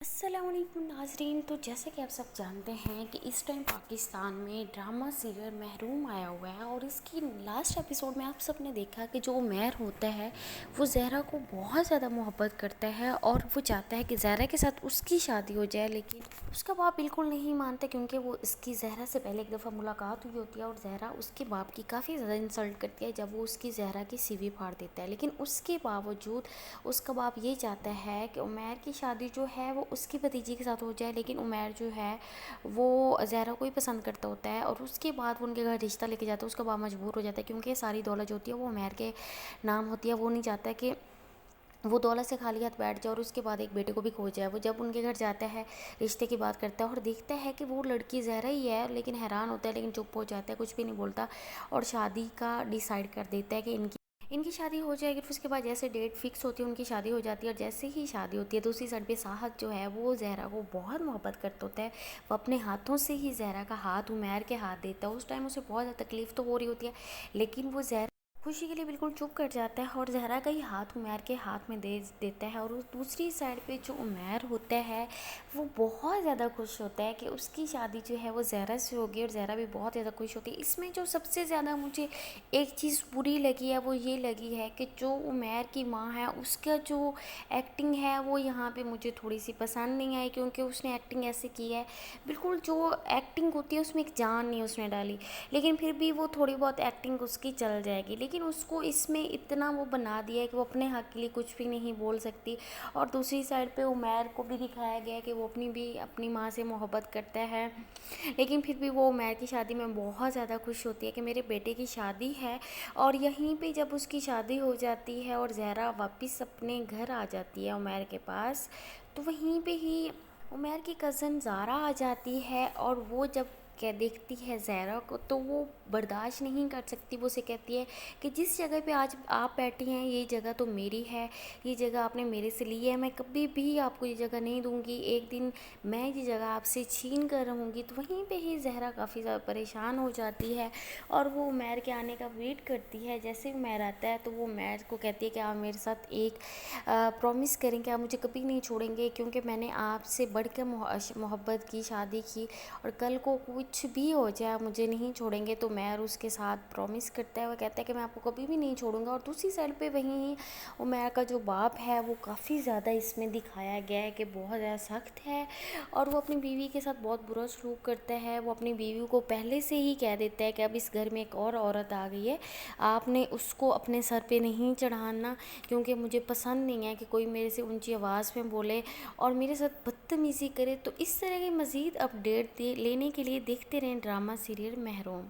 अस्सलाम वालेकुम नाज़रीन। तो जैसे कि आप सब जानते हैं कि इस टाइम पाकिस्तान में ड्रामा सीरियल महरूम आया हुआ है और इसकी लास्ट एपिसोड में आप सब ने देखा कि जो उमैर होता है वो ज़हरा को बहुत ज़्यादा मोहब्बत करता है और वो चाहता है कि ज़हरा के साथ उसकी शादी हो जाए, लेकिन उसका बाप बिल्कुल नहीं मानते क्योंकि वो इसकी ज़हरा से पहले एक दफ़ा मुलाकात हुई होती है और ज़हरा उसके बाप की काफ़ी ज़्यादा इंसल्ट करती है जब वो उसकी ज़हरा की सीवी फाड़ देता है। लेकिन उसके बावजूद उसका बाप ये चाहता है कि उमैर की शादी जो है वो उसकी भतीजी के साथ हो जाए, लेकिन उमैर जो है वो ज़हरा को ही पसंद करता होता है और उसके बाद वो उनके घर रिश्ता लेके जाता है। उसका बाप मजबूर हो जाता है क्योंकि सारी दौलत जो होती है वो उमैर के नाम होती है। वो नहीं चाहता कि वो दौलत से खाली हाथ बैठ जाए और उसके बाद एक बेटे को भी खो जाए। वो जब उनके घर जाता है, रिश्ते की बात करता है और देखता है कि वो लड़की ज़हरा ही है, लेकिन हैरान होता है, लेकिन चुप हो जाता है, कुछ भी नहीं बोलता और शादी का डिसाइड कर देता है कि इनकी शादी हो जाएगी। फिर उसके बाद जैसे डेट फिक्स होती है उनकी शादी हो जाती है और जैसे ही शादी होती है दूसरी साइड पे साहत जो है वो ज़हरा को बहुत मोहब्बत करता होता है। वो अपने हाथों से ही ज़हरा का हाथ उमैर के हाथ देता है। उस टाइम उसे बहुत ज़्यादा तकलीफ़ तो हो रही होती है, लेकिन वो ज़हरा खुशी के लिए बिल्कुल चुप कर जाता है और ज़हरा का ही हाथ उमैर के हाथ में दे देता है। और उस दूसरी साइड पे जो उमैर होता है वो बहुत ज़्यादा खुश होता है कि उसकी शादी जो है वो ज़हरा से होगी और ज़हरा भी बहुत ज़्यादा खुश होती है। इसमें जो सबसे ज़्यादा मुझे एक चीज़ बुरी लगी है वो ये लगी है कि जो उमैर की माँ है उसका जो एक्टिंग है वो यहाँ पे मुझे थोड़ी सी पसंद नहीं आई, क्योंकि उसने एक्टिंग ऐसे की है बिल्कुल जो एक्टिंग होती है उसमें एक जान नहीं उसने डाली। लेकिन फिर भी वो थोड़ी बहुत एक्टिंग उसकी चल जाएगी, लेकिन उसको इसमें इतना वो बना दिया है कि वो अपने हक़ के लिए कुछ भी नहीं बोल सकती। और दूसरी साइड पे उमैर को भी दिखाया गया है कि वो अपनी माँ से मोहब्बत करता है, लेकिन फिर भी वो उमैर की शादी में बहुत ज़्यादा खुश होती है कि मेरे बेटे की शादी है। और यहीं पे जब उसकी शादी हो जाती है और ज़हरा वापस अपने घर आ जाती है उमैर के पास, तो वहीं पे ही उमैर की कज़न ज़ारा आ जाती है और वो जब क्या देखती है ज़हरा को तो वो बर्दाश्त नहीं कर सकती। वो उसे कहती है कि जिस जगह पे आज आप बैठी हैं ये जगह तो मेरी है, ये जगह आपने मेरे से ली है, मैं कभी भी आपको ये जगह नहीं दूंगी, एक दिन मैं ये जगह आपसे छीन कर रहूँगी। तो वहीं पे ही ज़हरा काफ़ी ज़्यादा परेशान हो जाती है और वो उमैर के आने का वेट करती है। जैसे ही उमैर आता है तो वो उमैर को कहती है कि आप मेरे साथ एक प्रॉमिस करें कि आप मुझे कभी नहीं छोड़ेंगे, क्योंकि मैंने आपसे बढ़कर मोहब्बत की, शादी की, और कल को कुछ भी हो जाए आप मुझे नहीं छोड़ेंगे। तो उमैर उसके साथ प्रॉमिस करता है, वो कहता है कि मैं आपको कभी भी नहीं छोड़ूंगा। और दूसरी साइड पे वहीं उमैर का जो बाप है वो काफ़ी ज़्यादा इसमें दिखाया गया है कि बहुत ज़्यादा सख्त है और वो अपनी बीवी के साथ बहुत बुरा सलूक करता है। वो अपनी बीवी को पहले से ही कह देता है कि अब इस घर में एक और औरत आ गई है, आपने उसको अपने सर पे नहीं चढ़ाना, क्योंकि मुझे पसंद नहीं है कि कोई मेरे से ऊंची आवाज़ में बोले और मेरे साथ बदतमीज़ी करे। तो इस तरह के मज़ीद अपडेट लेने के लिए देखते रहें ड्रामा सीरियल महरूम।